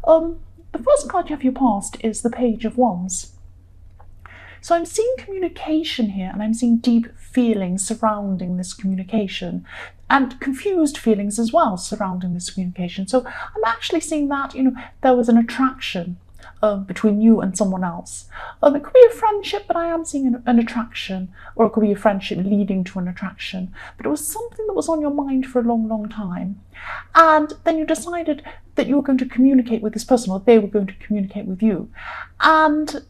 The first card you have your past is the Page of Wands. So I'm seeing communication here, and I'm seeing deep feelings surrounding this communication, and confused feelings as well surrounding this communication. So I'm actually seeing that, there was an attraction between you and someone else. It could be a friendship, but I am seeing an attraction, or it could be a friendship leading to an attraction. But it was something that was on your mind for a long, long time. And then you decided that you were going to communicate with this person, or they were going to communicate with you. And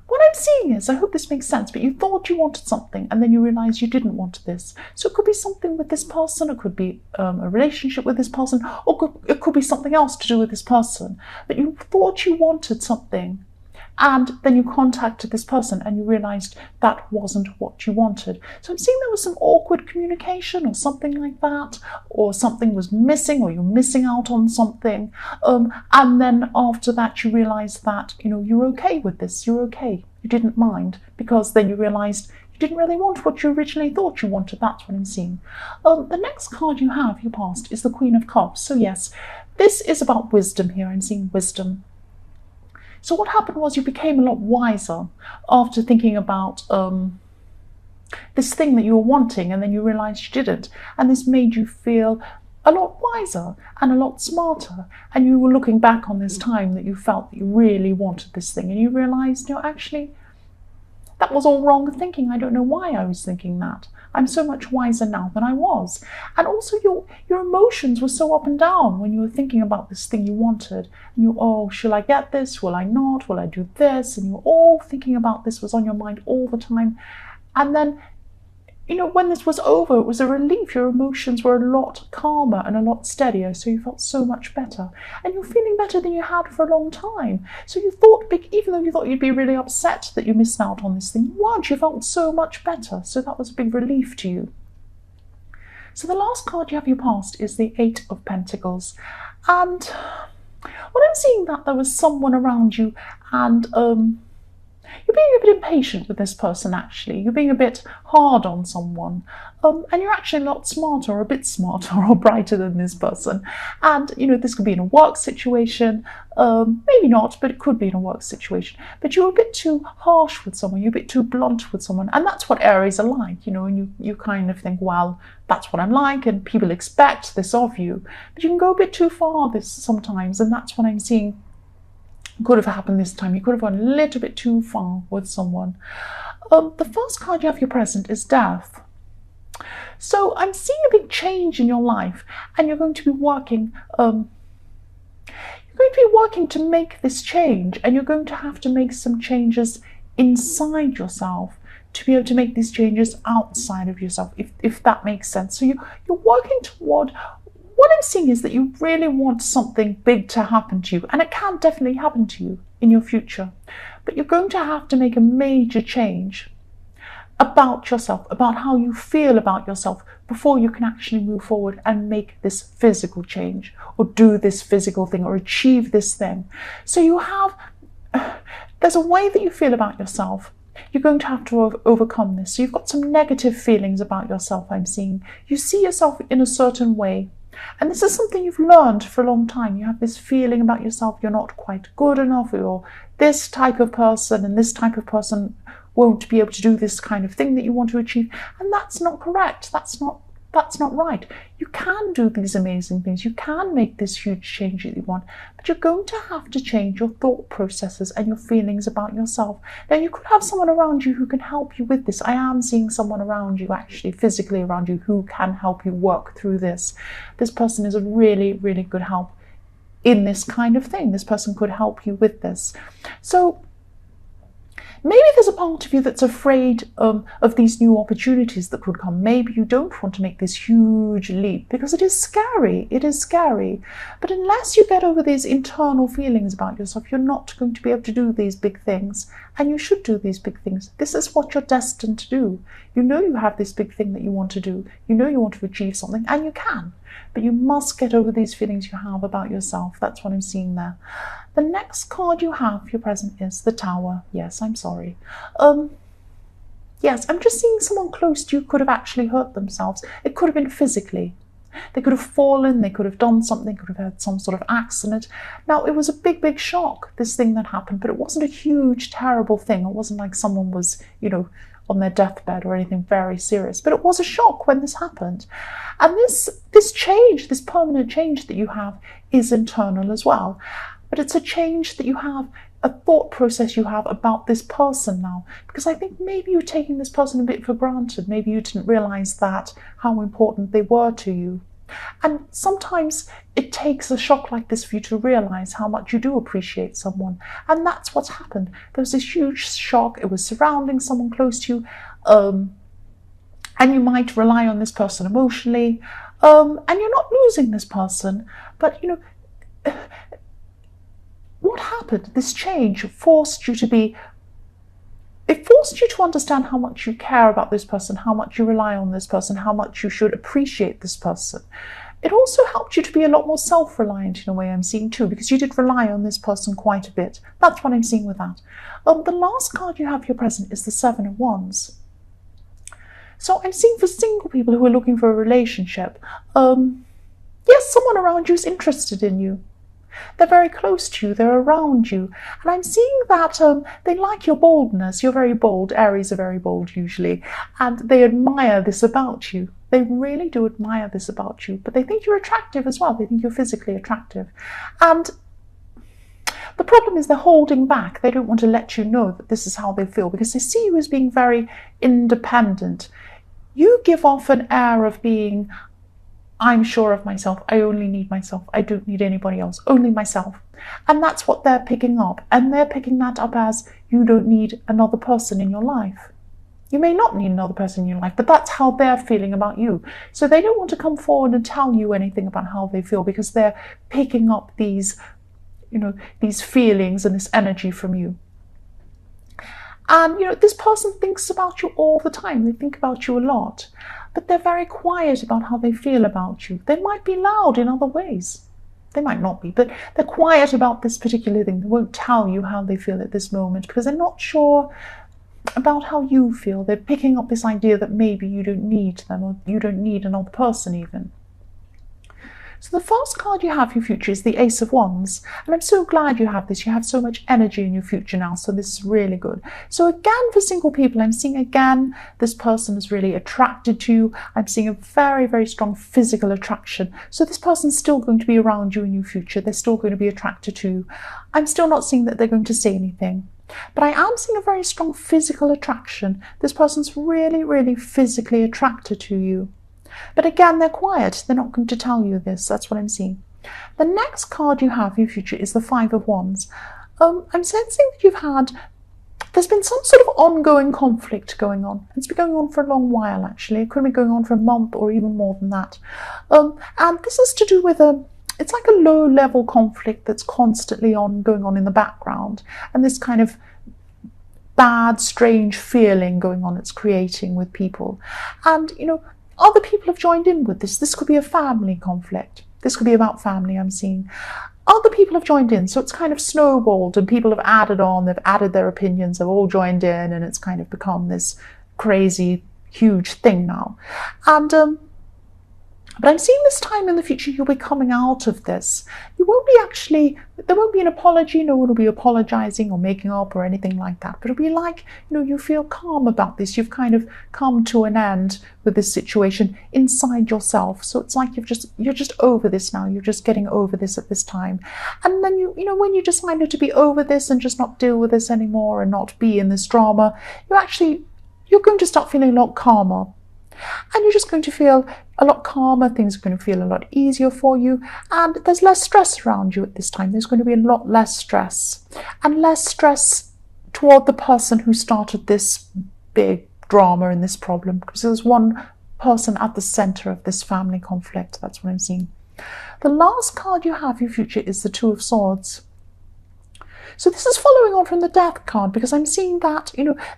what I'm seeing is, I hope this makes sense, but you thought you wanted something and then you realised you didn't want this. So it could be something with this person, it could be a relationship with this person, or it could be something else to do with this person. But you thought you wanted something, and then you contacted this person and you realised that wasn't what you wanted. So I'm seeing there was some awkward communication or something like that, or something was missing, or you're missing out on something. And then after that you realised that, you're okay with this, you're okay. You didn't mind, because then you realised you didn't really want what you originally thought you wanted. That's what I'm seeing. The next card you have, your past, is the Queen of Cups. So yes, this is about wisdom here. I'm seeing wisdom. So what happened was you became a lot wiser after thinking about this thing that you were wanting, and then you realised you didn't. And this made you feel a lot wiser and a lot smarter. And you were looking back on this time that you felt that you really wanted this thing, and you realised, actually, that was all wrong thinking. I don't know why I was thinking that. I'm so much wiser now than I was. And also your emotions were so up and down when you were thinking about this thing you wanted. And shall I get this? Will I not? Will I do this? And you were all thinking about this, was on your mind all the time. And then, when this was over, it was a relief. Your emotions were a lot calmer and a lot steadier, so you felt so much better. And you're feeling better than you had for a long time. So you thought, even though you thought you'd be really upset that you missed out on this thing, you weren't. You felt so much better. So that was a big relief to you. So the last card you have your past is the Eight of Pentacles. And what I'm seeing, that there was someone around you, and you're being a bit impatient with this person, actually. You're being a bit hard on someone. And you're actually a lot smarter, or a bit smarter, or brighter than this person. And, this could be in a work situation. Maybe not, but it could be in a work situation. But you're a bit too harsh with someone. You're a bit too blunt with someone. And that's what Aries are like, and you kind of think, well, that's what I'm like, and people expect this of you. But you can go a bit too far sometimes, and that's what I'm seeing could have happened this time. You could have gone a little bit too far with someone. The first card you have your present is Death. So I'm seeing a big change in your life, and you're going to be working. You're going to be working to make this change, and you're going to have to make some changes inside yourself to be able to make these changes outside of yourself, if that makes sense. So you're working toward. What I'm seeing is that you really want something big to happen to you, and it can definitely happen to you in your future. But you're going to have to make a major change about yourself, about how you feel about yourself, before you can actually move forward and make this physical change, or do this physical thing, or achieve this thing. So there's a way that you feel about yourself. You're going to have to overcome this. So you've got some negative feelings about yourself, I'm seeing. You see yourself in a certain way. And this is something you've learned for a long time. You have this feeling about yourself, you're not quite good enough, you're this type of person, and this type of person won't be able to do this kind of thing that you want to achieve. And that's not correct. That's not right. You can do these amazing things. You can make this huge change that you want, but you're going to have to change your thought processes and your feelings about yourself. Now, you could have someone around you who can help you with this. I am seeing someone around you, actually physically around you, who can help you work through this. This person is a really, really good help in this kind of thing. This person could help you with this. So maybe there's a part of you that's afraid of these new opportunities that could come. Maybe you don't want to make this huge leap because it is scary. It is scary. But unless you get over these internal feelings about yourself, you're not going to be able to do these big things. And you should do these big things. This is what you're destined to do. You know you have this big thing that you want to do. You know you want to achieve something, and you can. But you must get over these feelings you have about yourself. That's what I'm seeing there. The next card you have, your present, is the Tower. Yes, I'm sorry. Yes, I'm just seeing someone close to you could have actually hurt themselves. It could have been physically. They could have fallen, they could have done something, could have had some sort of accident. Now, it was a big, big shock, this thing that happened, but it wasn't a huge, terrible thing. It wasn't like someone was, on their deathbed or anything very serious, but it was a shock when this happened. And this change, this permanent change that you have, is internal as well. But it's a change that you have, a thought process you have about this person now. Because I think maybe you're taking this person a bit for granted. Maybe you didn't realize that, how important they were to you. And sometimes it takes a shock like this for you to realize how much you do appreciate someone. And that's what's happened. There was this huge shock. It was surrounding someone close to you. And you might rely on this person emotionally. And you're not losing this person. But, what happened? This change forced you to understand how much you care about this person, how much you rely on this person, how much you should appreciate this person. It also helped you to be a lot more self-reliant in a way, I'm seeing too, because you did rely on this person quite a bit. That's what I'm seeing with that. The last card you have here present is the Seven of Wands. So I'm seeing for single people who are looking for a relationship, yes, someone around you is interested in you. They're very close to you, they're around you. And I'm seeing that they like your boldness. You're very bold. Aries are very bold usually. And they admire this about you. They really do admire this about you. But they think you're attractive as well. They think you're physically attractive. And the problem is they're holding back. They don't want to let you know that this is how they feel because they see you as being very independent. You give off an air of being, I'm sure of myself. I only need myself. I don't need anybody else. Only myself. And that's what they're picking up. And they're picking that up as you don't need another person in your life. You may not need another person in your life, but that's how they're feeling about you. So they don't want to come forward and tell you anything about how they feel because they're picking up these, these feelings and this energy from you. And, this person thinks about you all the time. They think about you a lot. But they're very quiet about how they feel about you. They might be loud in other ways. They might not be, but they're quiet about this particular thing. They won't tell you how they feel at this moment because they're not sure about how you feel. They're picking up this idea that maybe you don't need them or you don't need another person even. So the first card you have for your future is the Ace of Wands. And I'm so glad you have this. You have so much energy in your future now. So this is really good. So again, for single people, I'm seeing again, this person is really attracted to you. I'm seeing a very, very strong physical attraction. So this person's still going to be around you in your future. They're still going to be attracted to you. I'm still not seeing that they're going to say anything. But I am seeing a very strong physical attraction. This person's really, really physically attracted to you. But again, they're quiet. They're not going to tell you this. That's what I'm seeing. The next card you have in your future is the Five of Wands. I'm sensing that there's been some sort of ongoing conflict going on. It's been going on for a long while, actually. It could have been going on for a month or even more than that. And this is to do with it's like a low-level conflict that's constantly going on in the background. And this kind of bad, strange feeling going on it's creating with people. And, other people have joined in with this. This could be a family conflict. This could be about family, I'm seeing. Other people have joined in, so it's kind of snowballed and people have added on, they've added their opinions, they've all joined in and it's kind of become this crazy, huge thing now. And but I'm seeing this time in the future you'll be coming out of this. You won't be there won't be an apology, no one will be apologizing or making up or anything like that. But it'll be like, you feel calm about this. You've kind of come to an end with this situation inside yourself. So it's like you're just over this now. You're just getting over this at this time. And then when you decided to be over this and just not deal with this anymore and not be in this drama, you're going to start feeling a lot calmer. And you're just going to feel a lot calmer, things are going to feel a lot easier for you, and there's less stress around you at this time. There's going to be a lot less stress, and less stress toward the person who started this big drama and this problem, because there's one person at the center of this family conflict. That's what I'm seeing. The last card you have in your future is the Two of Swords. So this is following on from the Death card, because I'm seeing that,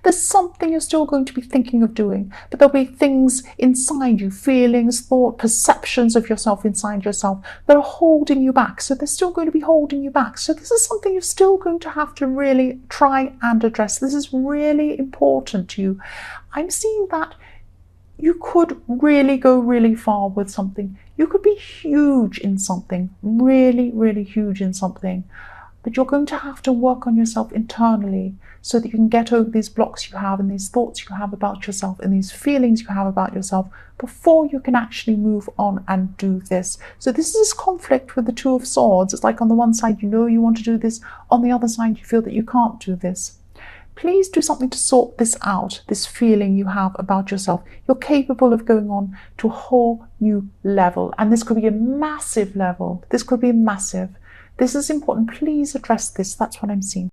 there's something you're still going to be thinking of doing, but there'll be things inside you, feelings, thought, perceptions of yourself inside yourself that are holding you back. So they're still going to be holding you back. So this is something you're still going to have to really try and address. This is really important to you. I'm seeing that you could really go really far with something. You could be huge in something, really, really huge in something, but you're going to have to work on yourself internally so that you can get over these blocks you have and these thoughts you have about yourself and these feelings you have about yourself before you can actually move on and do this. So this is this conflict with the Two of Swords. It's like on the one side you know you want to do this, on the other side you feel that you can't do this. Please do something to sort this out, this feeling you have about yourself. You're capable of going on to a whole new level, and this could be a massive level. This could be massive. This is important. Please address this. That's what I'm seeing.